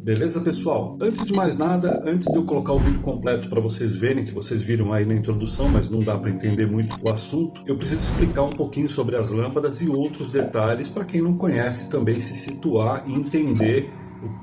Beleza, pessoal? Antes de mais nada, antes de eu colocar o vídeo completo para vocês verem, que vocês viram aí na introdução, mas não dá para entender muito o assunto, eu preciso explicar um pouquinho sobre as lâmpadas e outros detalhes para quem não conhece também se situar e entender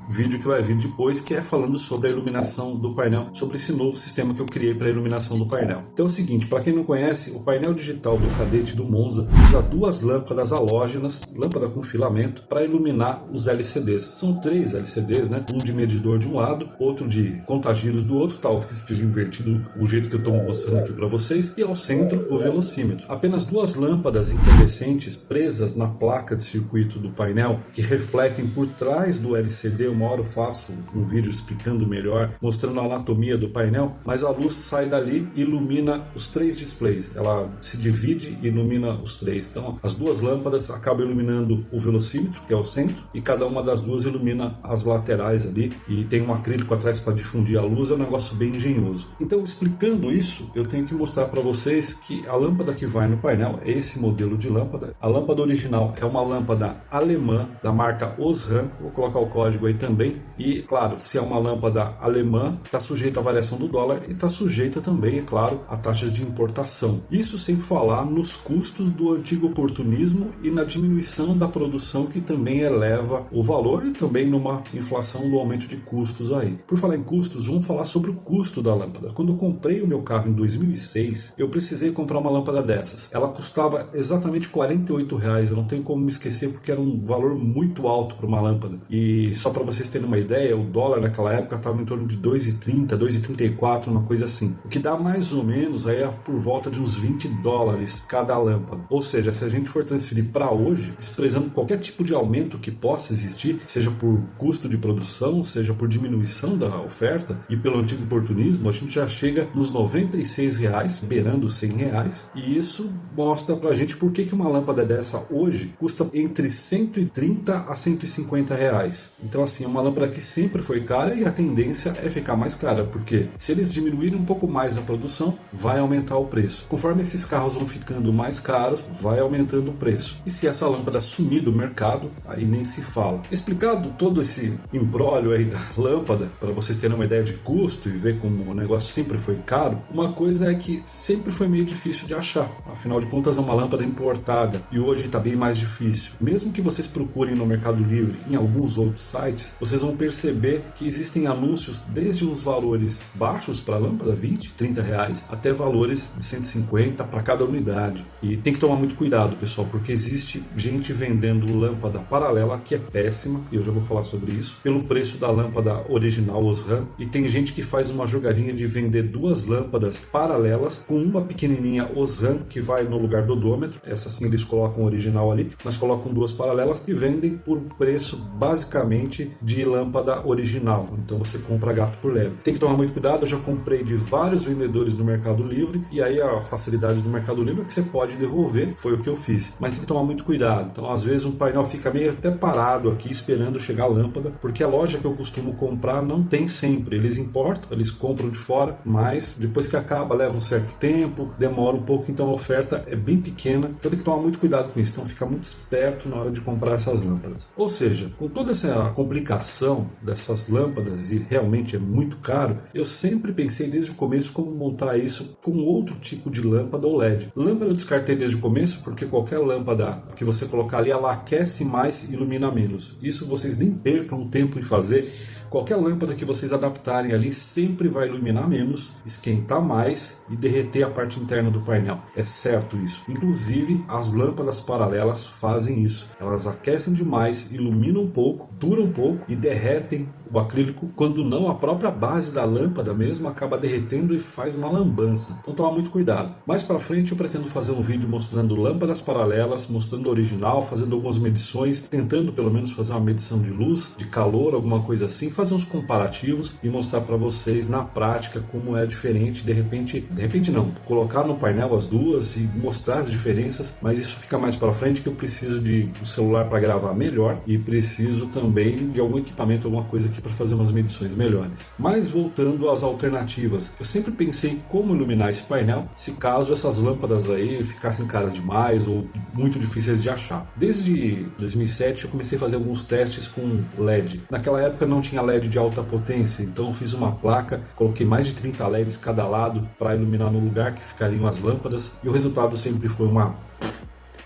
o vídeo que vai vir depois, que é falando sobre a iluminação do painel, sobre esse novo sistema que eu criei para a iluminação do painel. Então é o seguinte, para quem não conhece, o painel digital do Cadete do Monza usa duas lâmpadas halógenas, lâmpada com filamento, para iluminar os LCDs. São três LCDs, né? Um de medidor de um lado, outro de contagiros do outro, talvez esteja invertido o jeito que eu estou mostrando aqui para vocês, e ao centro o velocímetro. Apenas duas lâmpadas incandescentes presas na placa de circuito do painel, que refletem por trás do LCD. Uma hora eu faço um vídeo explicando melhor, mostrando a anatomia do painel, mas a luz sai dali e ilumina os três displays. Ela se divide e ilumina os três. Então as duas lâmpadas acabam iluminando o velocímetro, que é o centro, e cada uma das duas ilumina as laterais ali, e tem um acrílico atrás para difundir a luz. É um negócio bem engenhoso. Então, explicando isso, eu tenho que mostrar para vocês que a lâmpada que vai no painel é esse modelo de lâmpada. A lâmpada original é uma lâmpada alemã da marca Osram, vou colocar o código aí também, e claro, se é uma lâmpada alemã, está sujeita à variação do dólar e está sujeita também, é claro, a taxas de importação. Isso sem falar nos custos do antigo oportunismo e na diminuição da produção, que também eleva o valor, e também numa inflação do aumento de custos aí. Por falar em custos, vamos falar sobre o custo da lâmpada. Quando eu comprei o meu carro em 2006, eu precisei comprar uma lâmpada dessas. Ela custava exatamente R$48, eu não tenho como me esquecer, porque era um valor muito alto para uma lâmpada. E só para vocês terem uma ideia, o dólar naquela época estava em torno de 2,30, 2,34, uma coisa assim. O que dá mais ou menos aí por volta de uns $20 cada lâmpada. Ou seja, se a gente for transferir para hoje, desprezando qualquer tipo de aumento que possa existir, seja por custo de produção, seja por diminuição da oferta e pelo antigo oportunismo, a gente já chega nos R$96, beirando R$100, e isso mostra pra gente por que uma lâmpada dessa hoje custa entre 130 a 150 reais. Então assim, é uma lâmpada que sempre foi cara, e a tendência é ficar mais cara, porque se eles diminuírem um pouco mais a produção, vai aumentar o preço. Conforme esses carros vão ficando mais caros, vai aumentando o preço. E se essa lâmpada sumir do mercado, aí nem se fala. Explicado todo esse imbróglio aí da lâmpada, para vocês terem uma ideia de custo e ver como o negócio sempre foi caro, uma coisa é que sempre foi meio difícil de achar. Afinal de contas, é uma lâmpada importada, e hoje está bem mais difícil. Mesmo que vocês procurem no Mercado Livre, em alguns outros sites, vocês vão perceber que existem anúncios desde uns valores baixos para lâmpada, 20, 30 reais, até valores de 150 para cada unidade. E tem que tomar muito cuidado, pessoal, porque existe gente vendendo lâmpada paralela que é péssima, e eu já vou falar sobre isso, pelo preço da lâmpada original Osram, e tem gente que faz uma jogadinha de vender duas lâmpadas paralelas com uma pequenininha Osram que vai no lugar do odômetro. Essa sim eles colocam o original ali, mas colocam duas paralelas e vendem por preço basicamente de lâmpada original. Então você compra gato por lebre. Tem que tomar muito cuidado. Eu já comprei de vários vendedores do Mercado Livre, e aí a facilidade do Mercado Livre é que você pode devolver, foi o que eu fiz. Mas tem que tomar muito cuidado. Então às vezes um painel fica meio até parado aqui esperando chegar a lâmpada, porque a loja que eu costumo comprar não tem sempre. Eles importam, eles compram de fora, mas depois que acaba leva um certo tempo, demora um pouco, então a oferta é bem pequena. Então tem que tomar muito cuidado com isso. Então fica muito esperto na hora de comprar essas lâmpadas. Ou seja, com toda essa complicação dessas lâmpadas, e realmente é muito caro, eu sempre pensei desde o começo como montar isso com outro tipo de lâmpada ou LED. Lâmpada eu descartei desde o começo, porque qualquer lâmpada que você colocar ali, ela aquece mais e ilumina menos. Isso vocês nem percam tempo em fazer. Qualquer lâmpada que vocês adaptarem ali sempre vai iluminar menos, esquentar mais e derreter a parte interna do painel. É certo isso. Inclusive, as lâmpadas paralelas fazem isso. Elas aquecem demais, iluminam um pouco, duram um pouco e derretem o acrílico, quando não, a própria base da lâmpada mesmo acaba derretendo e faz uma lambança. Então toma muito cuidado. Mais para frente eu pretendo fazer um vídeo mostrando lâmpadas paralelas, mostrando o original, fazendo algumas medições, tentando pelo menos fazer uma medição de luz, de calor, alguma coisa assim, fazer uns comparativos e mostrar para vocês na prática como é diferente. De repente não, colocar no painel as duas e mostrar as diferenças, mas isso fica mais para frente, que eu preciso de um celular para gravar melhor, e preciso também de algum equipamento, alguma coisa aqui para fazer umas medições melhores. Mas voltando às alternativas, eu sempre pensei em como iluminar esse painel se caso essas lâmpadas aí ficassem caras demais ou muito difíceis de achar. Desde 2007 eu comecei a fazer alguns testes com LED. Naquela época não tinha LED de alta potência, então eu fiz uma placa, coloquei mais de 30 LEDs cada lado para iluminar no lugar que ficariam as lâmpadas e o resultado sempre foi uma...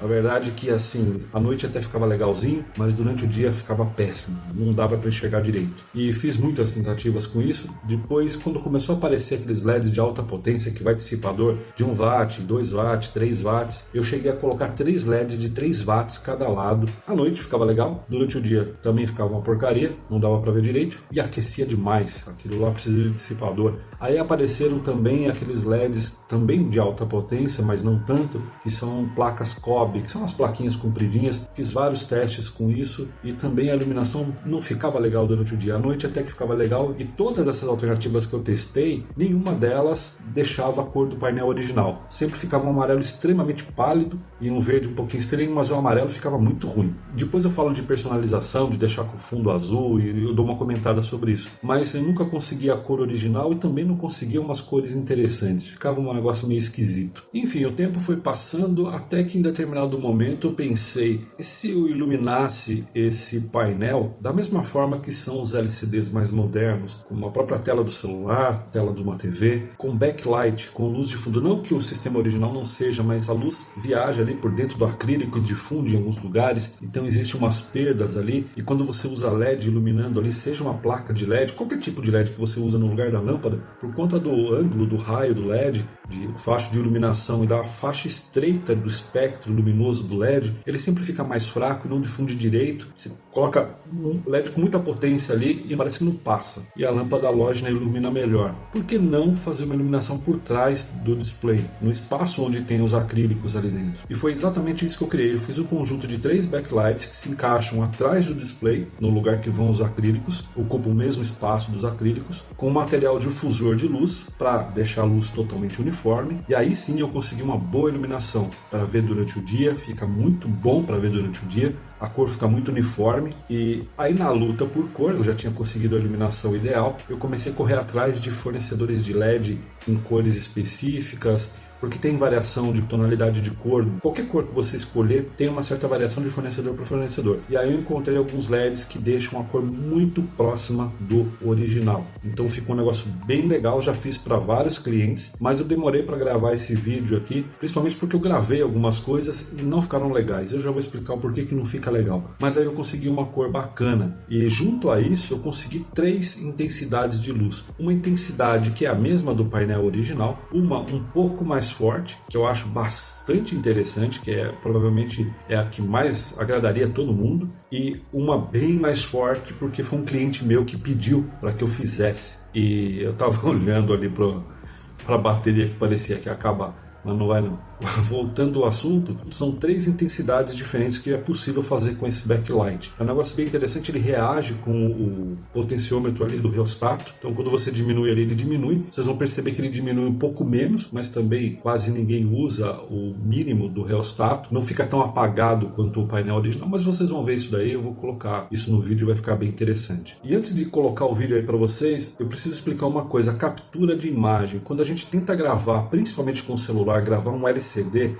A verdade é que assim, à noite até ficava legalzinho, mas durante o dia ficava péssimo, não dava para enxergar direito. E fiz muitas tentativas com isso. Depois, quando começou a aparecer aqueles LEDs de alta potência que vai dissipador de 1 watt, 2 watts, 3 watts, eu cheguei a colocar 3 LEDs de 3 watts cada lado. À noite ficava legal, durante o dia também ficava uma porcaria, não dava para ver direito e aquecia demais. Aquilo lá precisa de dissipador. Aí apareceram também aqueles LEDs também de alta potência, mas não tanto, que são placas Cobb, que são as plaquinhas compridinhas. Fiz vários testes com isso e também a iluminação não ficava legal durante o dia. À noite até que ficava legal, e todas essas alternativas que eu testei, nenhuma delas deixava a cor do painel original. Sempre ficava um amarelo extremamente pálido e um verde um pouquinho estranho, mas o amarelo ficava muito ruim. Depois eu falo de personalização, de deixar com fundo azul, e eu dou uma comentada sobre isso. Mas eu nunca consegui a cor original e também não conseguia umas cores interessantes. Ficava um negócio meio esquisito. Enfim, o tempo foi passando até que em determinado momento eu pensei, e se eu iluminasse esse painel da mesma forma que são os LCDs mais modernos, com a própria tela do celular, tela de uma TV, com backlight, com luz de fundo. Não que o sistema original não seja, mas a luz viaja ali por dentro do acrílico e difunde em alguns lugares, então existem umas perdas ali, e quando você usa LED iluminando ali, seja uma placa de LED, qualquer tipo de LED que você usa no lugar da lâmpada, por conta do ângulo do raio do LED, de faixa de iluminação e da faixa estreita do espectro luminoso do LED, ele sempre fica mais fraco e não difunde direito. Você coloca um LED com muita potência ali e parece que não passa. E a lâmpada halógena ilumina melhor. Por que não fazer uma iluminação por trás do display, no espaço onde tem os acrílicos ali dentro? E foi exatamente isso que eu criei. Eu fiz um conjunto de 3 backlights que se encaixam atrás do display, no lugar que vão os acrílicos, ocupam o mesmo espaço dos acrílicos, com material difusor de luz para deixar a luz totalmente uniforme. E aí sim eu consegui uma boa iluminação para ver durante o dia, fica muito bom para ver durante o dia, a cor fica muito uniforme. E aí na luta por cor, eu já tinha conseguido a iluminação ideal, eu comecei a correr atrás de fornecedores de LED em cores específicas, porque tem variação de tonalidade de cor. Qualquer cor que você escolher tem uma certa variação de fornecedor para fornecedor. E aí eu encontrei alguns LEDs que deixam a cor muito próxima do original. Então ficou um negócio bem legal, já fiz para vários clientes, mas eu demorei para gravar esse vídeo aqui, principalmente porque eu gravei algumas coisas e não ficaram legais. Eu já vou explicar o porquê que não fica legal. Mas aí eu consegui uma cor bacana. E junto a isso eu consegui 3 intensidades de luz. Uma intensidade que é a mesma do painel original, uma um pouco mais forte, que eu acho bastante interessante, que provavelmente é a que mais agradaria a todo mundo, e uma bem mais forte porque foi um cliente meu que pediu para que eu fizesse, e eu estava olhando ali para a bateria que parecia que ia acabar, mas não vai não. Voltando ao assunto, são 3 intensidades diferentes que é possível fazer com esse backlight. É um negócio bem interessante, ele reage com o potenciômetro ali do reostato. Então quando você diminui ali, ele diminui. Vocês vão perceber que ele diminui um pouco menos, mas também quase ninguém usa o mínimo do reostato. Não fica tão apagado quanto o painel original, mas vocês vão ver isso daí. Eu vou colocar isso no vídeo, vai ficar bem interessante. E antes de colocar o vídeo aí para vocês, eu preciso explicar uma coisa. A captura de imagem, quando a gente tenta gravar, principalmente com o celular, gravar um LCD,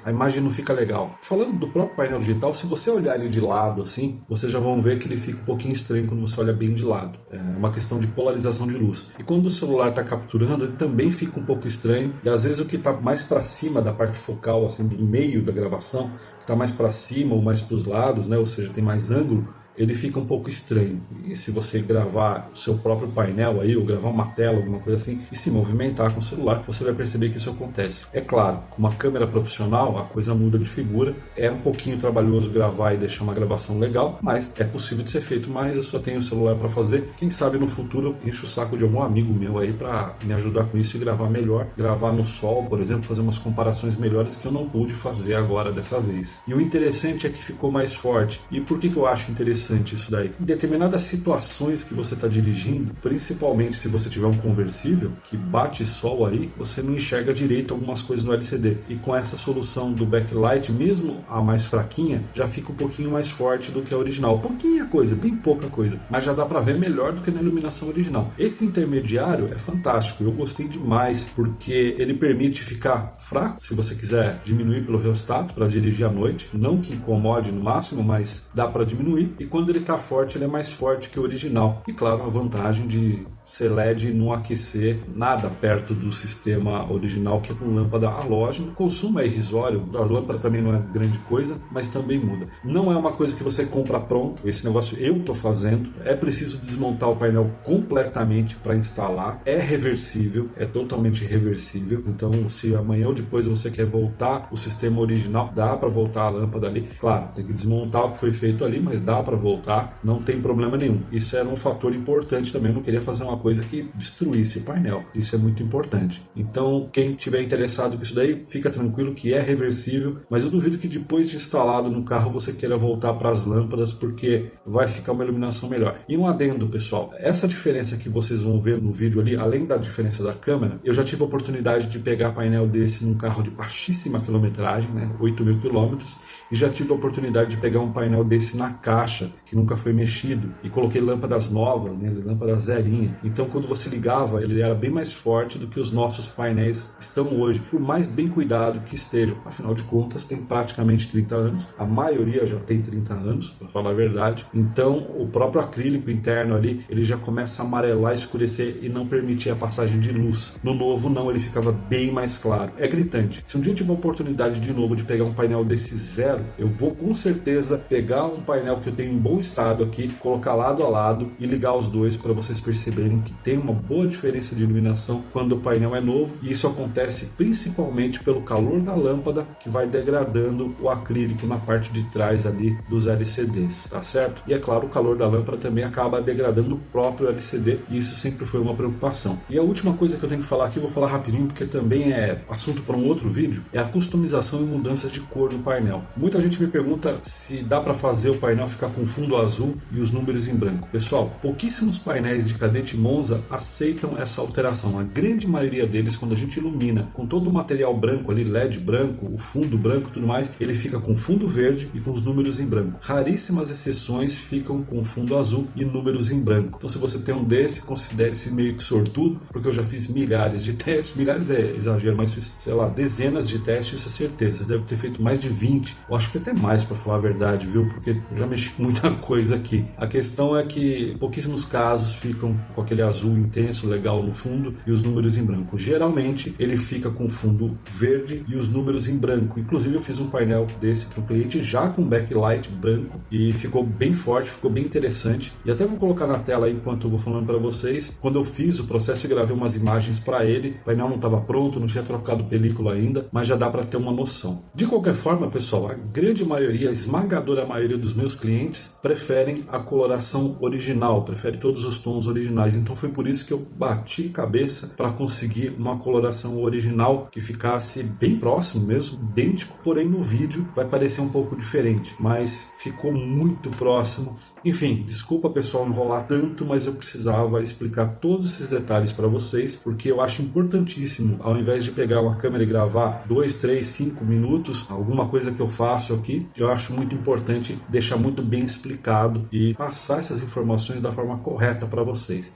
a imagem não fica legal. Falando do próprio painel digital, se você olhar ele de lado assim, vocês já vão ver que ele fica um pouquinho estranho quando você olha bem de lado. É uma questão de polarização de luz. E quando o celular está capturando, ele também fica um pouco estranho. E às vezes o que está mais para cima da parte focal, assim, do meio da gravação, que está mais para cima ou mais para os lados, né? Ou seja, tem mais ângulo, ele fica um pouco estranho. E se você gravar o seu próprio painel aí, ou gravar uma tela, alguma coisa assim, e se movimentar com o celular, você vai perceber que isso acontece. É claro, com uma câmera profissional, a coisa muda de figura. É um pouquinho trabalhoso gravar e deixar uma gravação legal, mas é possível de ser feito. Mas eu só tenho o celular para fazer. Quem sabe no futuro eu encho o saco de algum amigo meu aí para me ajudar com isso e gravar melhor. Gravar no sol, por exemplo, fazer umas comparações melhores que eu não pude fazer agora dessa vez. E o interessante é que ficou mais forte. E por que eu acho interessante? interessante isso daí. Em determinadas situações que você está dirigindo, principalmente se você tiver um conversível que bate sol aí, você não enxerga direito algumas coisas no LCD. E com essa solução do backlight, mesmo a mais fraquinha, já fica um pouquinho mais forte do que a original. Pouquinha coisa, bem pouca coisa, mas já dá para ver melhor do que na iluminação original. Esse intermediário é fantástico, eu gostei demais, porque ele permite ficar fraco, se você quiser diminuir pelo rheostato para dirigir à noite, não que incomode no máximo, mas dá para diminuir, e quando ele está forte, ele é mais forte que o original. E claro, a vantagem de ser LED não aquecer nada perto do sistema original, que é com lâmpada halógena. O consumo é irrisório, a lâmpada também não é grande coisa, mas também muda. Não é uma coisa que você compra pronto, esse negócio eu estou fazendo. É preciso desmontar o painel completamente para instalar. É reversível, é totalmente reversível. Então, se amanhã ou depois você quer voltar o sistema original, dá para voltar a lâmpada ali. Claro, tem que desmontar o que foi feito ali, mas dá para voltar, não tem problema nenhum. Isso era um fator importante também, eu não queria fazer uma coisa que destruísse o painel. Isso é muito importante. Então, quem tiver interessado com isso daí, fica tranquilo que é reversível, mas eu duvido que depois de instalado no carro você queira voltar para as lâmpadas, porque vai ficar uma iluminação melhor. E um adendo, pessoal, essa diferença que vocês vão ver no vídeo ali, além da diferença da câmera, eu já tive a oportunidade de pegar painel desse num carro de baixíssima quilometragem, né, 8.000 quilômetros, e já tive a oportunidade de pegar um painel desse na caixa, que nunca foi mexido, e coloquei lâmpadas novas, né, lâmpadas zerinha. Então, quando você ligava, ele era bem mais forte do que os nossos painéis estão hoje, por mais bem cuidado que estejam. Afinal de contas, tem praticamente 30 anos, a maioria já tem 30 anos, para falar a verdade. Então, o próprio acrílico interno ali, ele já começa a amarelar, escurecer e não permitir a passagem de luz. No novo, não, ele ficava bem mais claro. É gritante. Se um dia eu tiver a oportunidade de novo de pegar um painel desse zero, eu vou com certeza pegar um painel que eu tenho em bom estado aqui, colocar lado a lado e ligar os dois para vocês perceberem que tem uma boa diferença de iluminação quando o painel é novo, e isso acontece principalmente pelo calor da lâmpada que vai degradando o acrílico na parte de trás ali dos LCDs, tá certo? E é claro, o calor da lâmpada também acaba degradando o próprio LCD, e isso sempre foi uma preocupação. E a última coisa que eu tenho que falar aqui, eu vou falar rapidinho porque também é assunto para um outro vídeo, é a customização e mudanças de cor do painel. Muita gente me pergunta se dá para fazer o painel ficar com fundo azul e os números em branco. Pessoal, pouquíssimos painéis de Cadete Monza aceitam essa alteração. A grande maioria deles, quando a gente ilumina com todo o material branco ali, LED branco, o fundo branco e tudo mais, ele fica com fundo verde e com os números em branco. Raríssimas exceções ficam com fundo azul e números em branco. Então, se você tem um desse, considere-se meio que sortudo, porque eu já fiz milhares de testes, milhares é exagero, mas fiz, sei lá, dezenas de testes, isso é certeza. Você deve ter feito mais de 20, eu acho que até mais, para falar a verdade, viu? Porque eu já mexi com muita coisa aqui. A questão é que pouquíssimos casos ficam com aquele azul intenso, legal no fundo e os números em branco. Geralmente ele fica com fundo verde e os números em branco. Inclusive eu fiz um painel desse para o cliente já com backlight branco e ficou bem forte, ficou bem interessante. E até vou colocar na tela aí enquanto eu vou falando para vocês. Quando eu fiz o processo eu gravei umas imagens para ele. O painel não estava pronto, não tinha trocado película ainda, mas já dá para ter uma noção. De qualquer forma, pessoal, a grande maioria, a esmagadora maioria dos meus clientes preferem a coloração original, prefere todos os tons originais. Então foi por isso que eu bati cabeça para conseguir uma coloração original que ficasse bem próximo mesmo, idêntico, porém no vídeo vai parecer um pouco diferente, mas ficou muito próximo. Enfim, desculpa pessoal enrolar tanto, mas eu precisava explicar todos esses detalhes para vocês, porque eu acho importantíssimo, ao invés de pegar uma câmera e gravar 2, 3, 5 minutos, alguma coisa que eu faço aqui, eu acho muito importante deixar muito bem explicado e passar essas informações da forma correta para vocês.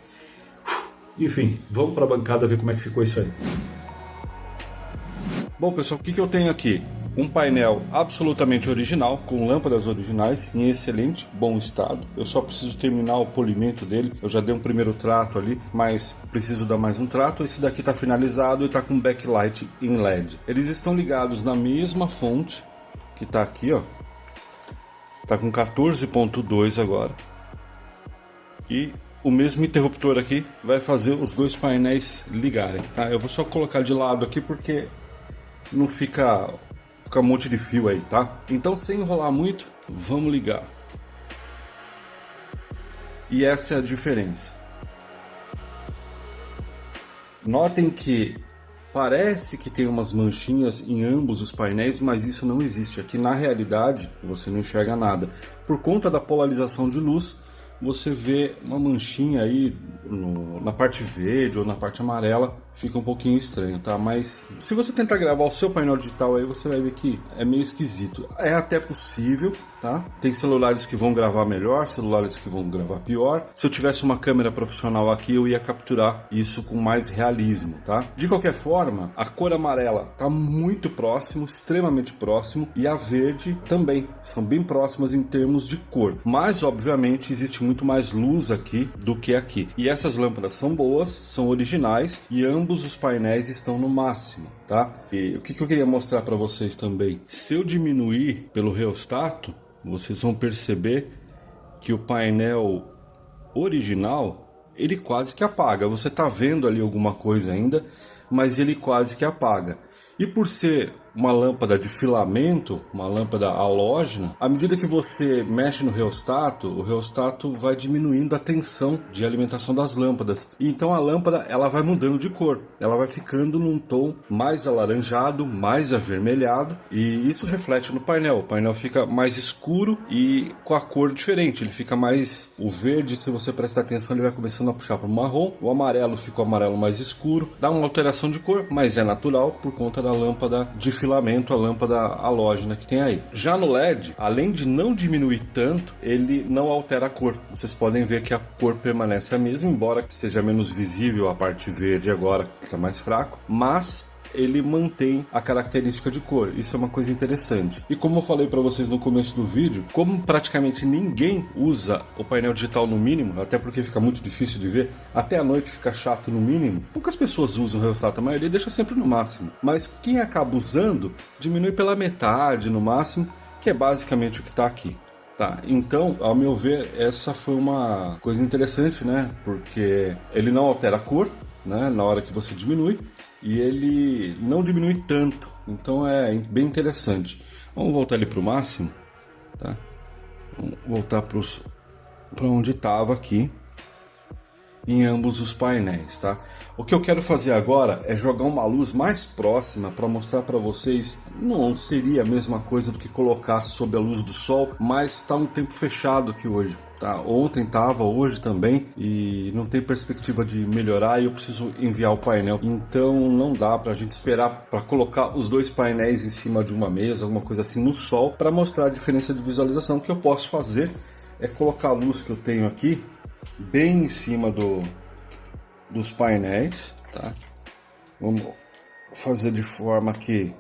Enfim, vamos para a bancada ver como é que ficou isso aí. Bom pessoal, o que eu tenho aqui? Um painel absolutamente original, com lâmpadas originais, em excelente, bom estado. Eu só preciso terminar o polimento dele. Eu já dei um primeiro trato ali, mas preciso dar mais um trato. Esse daqui está finalizado e está com backlight em LED. Eles estão ligados na mesma fonte, que está aqui, ó. Está com 14.2 agora. E o mesmo interruptor aqui vai fazer os dois painéis ligarem, tá? Eu vou só colocar de lado aqui porque não fica um monte de fio aí, tá? Então, sem enrolar muito, vamos ligar. E essa é a diferença. Notem que Parece que tem umas manchinhas em ambos os painéis, mas isso não existe. Aqui na realidade você não enxerga nada. Por conta da polarização de luz, você vê uma manchinha aí na parte verde ou na parte amarela, fica um pouquinho estranho, tá? Mas se você tentar gravar o seu painel digital aí, você vai ver que é meio esquisito. É até possível, tá? Tem celulares que vão gravar melhor, celulares que vão gravar pior. Se eu tivesse uma câmera profissional aqui, eu ia capturar isso com mais realismo, tá? De qualquer forma, a cor amarela tá muito próximo, extremamente próximo, e a verde também, são bem próximas em termos de cor. Mas, obviamente, existe muito mais luz aqui do que aqui. E essas lâmpadas são boas, são originais, e ambos os painéis estão no máximo, tá? E o que eu queria mostrar para vocês também, se eu diminuir pelo reostato, vocês vão perceber que o painel original, ele quase que apaga. Você tá vendo ali alguma coisa ainda, mas ele quase que apaga. E por ser uma lâmpada de filamento, uma lâmpada halógena, à medida que você mexe no reostato, o reostato vai diminuindo a tensão de alimentação das lâmpadas. E então a lâmpada ela vai mudando de cor, ela vai ficando num tom mais alaranjado, mais avermelhado, e isso reflete no painel. O painel fica mais escuro e com a cor diferente, ele fica mais... O verde, se você prestar atenção, ele vai começando a puxar para o marrom, o amarelo fica o amarelo mais escuro, dá uma alteração de cor, mas é natural por conta da lâmpada de filamento, a lâmpada halógena que tem aí. Já no LED, além de não diminuir tanto, ele não altera a cor. Vocês podem ver que a cor permanece a mesma, embora seja menos visível a parte verde agora, que está mais fraco, mas ele mantém a característica de cor. Isso é uma coisa interessante. E como eu falei para vocês no começo do vídeo, como praticamente ninguém usa o painel digital no mínimo, até porque fica muito difícil de ver, até a noite fica chato no mínimo, poucas pessoas usam o reostato, a maioria deixa sempre no máximo. Mas quem acaba usando, diminui pela metade no máximo, que é basicamente o que está aqui. Tá, então, ao meu ver, essa foi uma coisa interessante, né? Porque ele não altera a cor, né? Na hora que você diminui, e ele não diminui tanto, então é bem interessante. Vamos voltar ali para o máximo, tá? Vamos voltar para onde estava aqui, em ambos os painéis, tá? O que eu quero fazer agora é jogar uma luz mais próxima para mostrar para vocês. Não seria a mesma coisa do que colocar sob a luz do sol, mas está um tempo fechado aqui hoje, tá? Ontem estava, hoje também, e não tem perspectiva de melhorar e eu preciso enviar o painel. Então não dá para a gente esperar para colocar os dois painéis em cima de uma mesa, alguma coisa assim, no sol, para mostrar a diferença de visualização. O que eu posso fazer é colocar a luz que eu tenho aqui bem em cima dos painéis, tá? Vamos fazer de forma que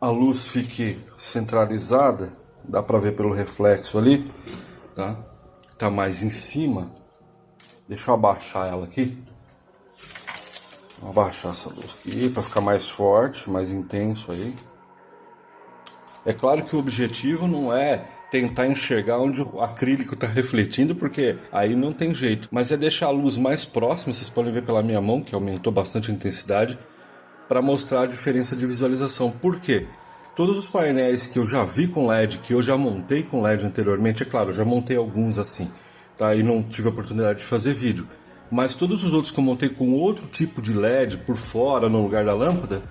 a luz fique centralizada, dá para ver pelo reflexo ali, tá? Tá mais em cima. Deixa eu abaixar ela aqui. Vou abaixar essa luz aqui para ficar mais forte, mais intenso aí. É claro que o objetivo não é tentar enxergar onde o acrílico está refletindo, porque aí não tem jeito. Mas é deixar a luz mais próxima, vocês podem ver pela minha mão, que aumentou bastante a intensidade, para mostrar a diferença de visualização. Por quê? Todos os painéis que eu já vi com LED, que eu já montei com LED anteriormente, é claro, eu já montei alguns assim, tá? E não tive a oportunidade de fazer vídeo. Mas todos os outros que eu montei com outro tipo de LED por fora, no lugar da lâmpada,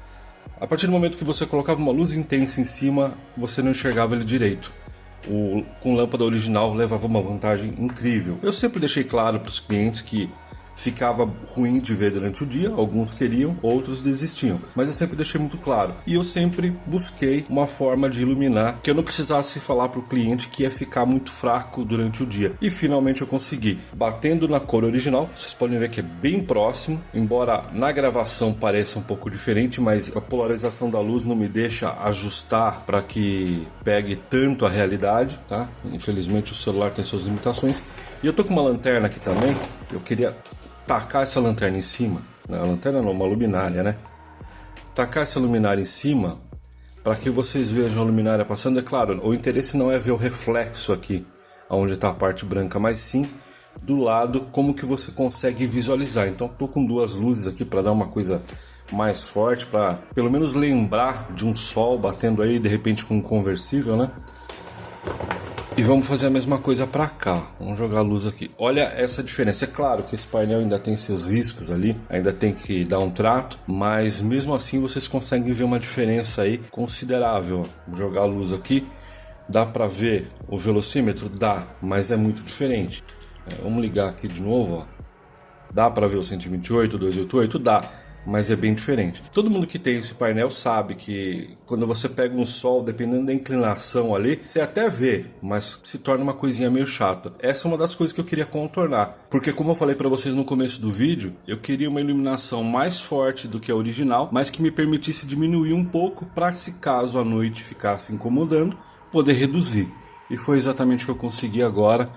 a partir do momento que você colocava uma luz intensa em cima, você não enxergava ele direito. Com lâmpada original levava uma vantagem incrível. Eu sempre deixei claro para os clientes que ficava ruim de ver durante o dia, alguns queriam, outros desistiam, mas eu sempre deixei muito claro. E eu sempre busquei uma forma de iluminar que eu não precisasse falar para o cliente que ia ficar muito fraco durante o dia. E finalmente eu consegui. Batendo na cor original, vocês podem ver que é bem próximo, embora na gravação pareça um pouco diferente, mas a polarização da luz não me deixa ajustar para que pegue tanto a realidade, tá? Infelizmente o celular tem suas limitações. E eu tô com uma lanterna aqui também, eu queria tacar essa lanterna em cima, a lanterna não, uma luminária, né? Tacar essa luminária em cima para que vocês vejam a luminária passando. É claro, o interesse não é ver o reflexo aqui, onde está a parte branca, mas sim do lado como que você consegue visualizar. Então estou com duas luzes aqui para dar uma coisa mais forte, para pelo menos lembrar de um sol batendo aí de repente com um conversível, né? E vamos fazer a mesma coisa para cá. Vamos jogar a luz aqui. Olha essa diferença. É claro que esse painel ainda tem seus riscos ali, ainda tem que dar um trato, mas mesmo assim vocês conseguem ver uma diferença aí considerável. Vou jogar a luz aqui. Dá para ver o velocímetro? Dá, mas é muito diferente. Vamos ligar aqui de novo, ó. Dá para ver o 128, 288? Dá, mas é bem diferente. Todo mundo que tem esse painel sabe que quando você pega um sol, dependendo da inclinação ali, você até vê, mas se torna uma coisinha meio chata. Essa é uma das coisas que eu queria contornar, porque como eu falei para vocês no começo do vídeo, eu queria uma iluminação mais forte do que a original, mas que me permitisse diminuir um pouco para, se caso a noite ficasse incomodando, poder reduzir. E foi exatamente o que eu consegui agora,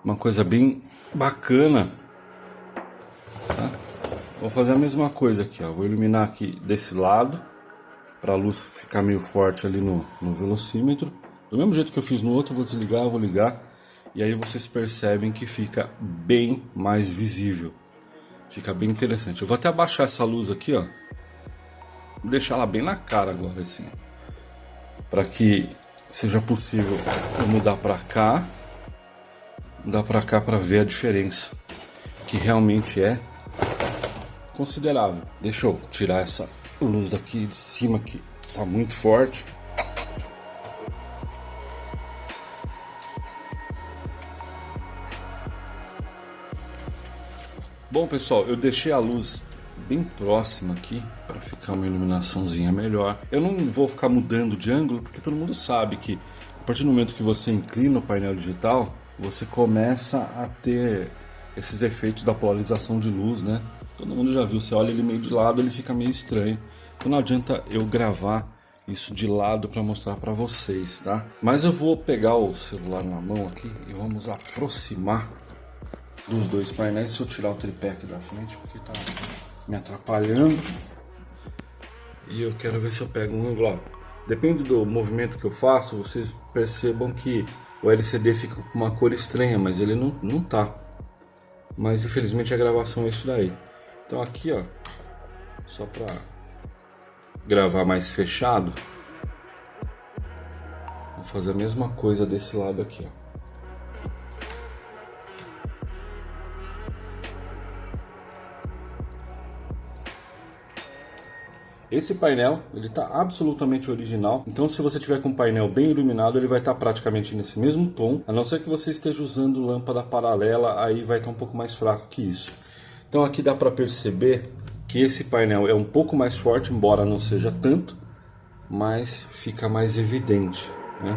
uma coisa bem bacana. Tá? Vou fazer a mesma coisa aqui, ó. Vou iluminar aqui desse lado, para a luz ficar meio forte ali no velocímetro. Do mesmo jeito que eu fiz no outro, eu vou desligar, vou ligar. E aí vocês percebem que fica bem mais visível. Fica bem interessante. Eu vou até abaixar essa luz aqui, ó. Vou deixar ela bem na cara agora, assim. Para que seja possível eu mudar para cá. Mudar para cá para ver a diferença. Que realmente é considerável. Deixa eu tirar essa luz daqui de cima que tá muito forte. Bom, pessoal, eu deixei a luz bem próxima aqui para ficar uma iluminaçãozinha melhor. Eu não vou ficar mudando de ângulo porque todo mundo sabe que a partir do momento que você inclina o painel digital, você começa a ter esses efeitos da polarização de luz, né? Todo mundo já viu, você olha ele meio de lado, ele fica meio estranho. Então não adianta eu gravar isso de lado para mostrar para vocês, tá? Mas eu vou pegar o celular na mão aqui e vamos aproximar dos dois painéis. Se eu tirar o tripé aqui da frente, porque tá me atrapalhando. E eu quero ver se eu pego um ângulo. Depende do movimento que eu faço, vocês percebam que o LCD fica com uma cor estranha, mas ele não tá. Mas infelizmente a gravação é isso daí. Então aqui, ó, só para gravar mais fechado, vou fazer a mesma coisa desse lado aqui, ó. Esse painel, ele está absolutamente original, então se você tiver com um painel bem iluminado, ele vai estar praticamente nesse mesmo tom, a não ser que você esteja usando lâmpada paralela, aí vai estar um pouco mais fraco que isso. Então aqui dá para perceber que esse painel é um pouco mais forte, embora não seja tanto, mas fica mais evidente, né?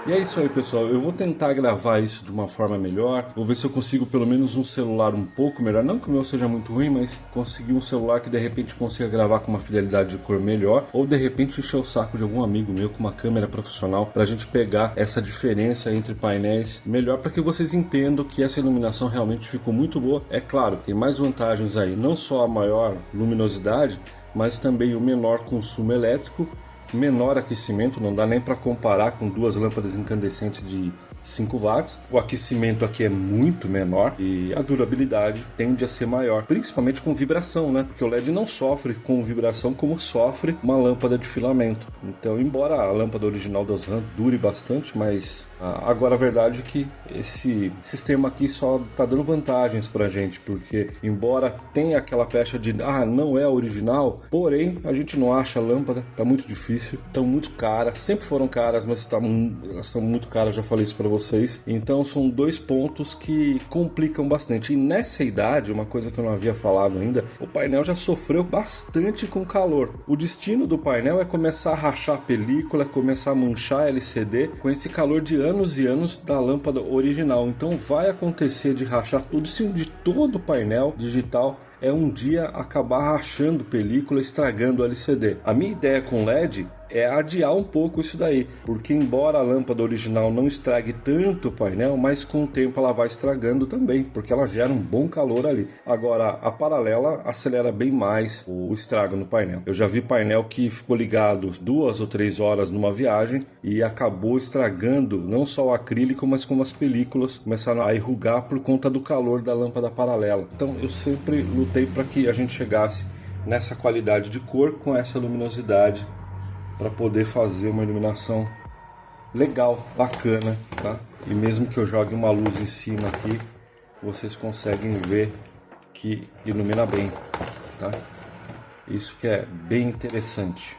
E é isso aí, pessoal, eu vou tentar gravar isso de uma forma melhor, vou ver se eu consigo pelo menos um celular um pouco melhor, não que o meu seja muito ruim, mas conseguir um celular que de repente consiga gravar com uma fidelidade de cor melhor, ou de repente encher o saco de algum amigo meu com uma câmera profissional pra gente pegar essa diferença entre painéis melhor, para que vocês entendam que essa iluminação realmente ficou muito boa. É claro, tem mais vantagens aí, não só a maior luminosidade, mas também o menor consumo elétrico, menor aquecimento, não dá nem para comparar com duas lâmpadas incandescentes de 5 watts. O aquecimento aqui é muito menor e a durabilidade tende a ser maior, principalmente com vibração, né? Porque o LED não sofre com vibração como sofre uma lâmpada de filamento. Então, embora a lâmpada original da Osram dure bastante, mas agora a verdade é que esse sistema aqui só está dando vantagens pra gente, porque embora tenha aquela pecha de não é original, porém a gente não acha a lâmpada, tá muito difícil, estão muito caras, sempre foram caras, mas elas estão muito caras, já falei isso pra vocês. Então são dois pontos que complicam bastante. E nessa idade, uma coisa que eu não havia falado ainda, o painel já sofreu bastante com calor. O destino do painel é começar a rachar a película, começar a manchar LCD com esse calor de anos e anos da lâmpada original. Então vai acontecer de rachar tudo, sim, de todo o painel digital. É um dia acabar rachando película, estragando o LCD. A minha ideia com LED é adiar um pouco isso daí, porque embora a lâmpada original não estrague tanto o painel, mas com o tempo ela vai estragando também, porque ela gera um bom calor ali. Agora, a paralela acelera bem mais o estrago no painel. Eu já vi painel que ficou ligado 2 ou 3 horas numa viagem e acabou estragando não só o acrílico, mas como as películas começaram a enrugar por conta do calor da lâmpada paralela. Então eu sempre lutei para que a gente chegasse nessa qualidade de cor com essa luminosidade para poder fazer uma iluminação legal, bacana, tá? E mesmo que eu jogue uma luz em cima aqui, vocês conseguem ver que ilumina bem, tá? Isso que é bem interessante.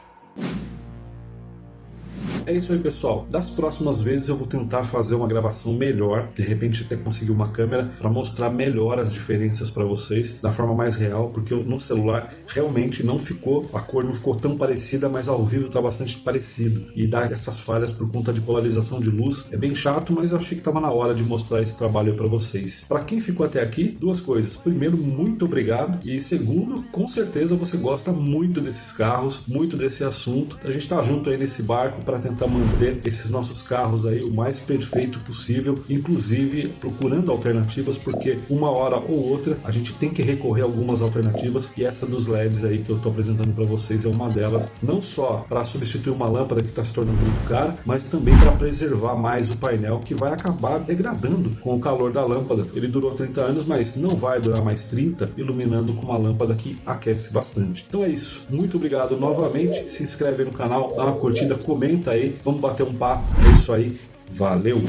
É isso aí, pessoal. Das próximas vezes eu vou tentar fazer uma gravação melhor, de repente até conseguir uma câmera para mostrar melhor as diferenças para vocês da forma mais real, porque no celular realmente não ficou, a cor não ficou tão parecida, mas ao vivo está bastante parecido e dá essas falhas por conta de polarização de luz. É bem chato, mas eu achei que estava na hora de mostrar esse trabalho para vocês. Para quem ficou até aqui, 2 coisas. Primeiro, muito obrigado, e segundo, com certeza você gosta muito desses carros, muito desse assunto. A gente tá junto aí nesse barco para tentar manter esses nossos carros aí o mais perfeito possível, inclusive procurando alternativas, porque uma hora ou outra a gente tem que recorrer a algumas alternativas, e essa dos LEDs aí que eu estou apresentando para vocês é uma delas, não só para substituir uma lâmpada que está se tornando muito cara, mas também para preservar mais o painel, que vai acabar degradando com o calor da lâmpada. Ele durou 30 anos, mas não vai durar mais 30 iluminando com uma lâmpada que aquece bastante. Então é isso, muito obrigado novamente, se inscreve aí no canal, dá uma curtida, comenta aí, vamos bater um papo, é isso aí, valeu!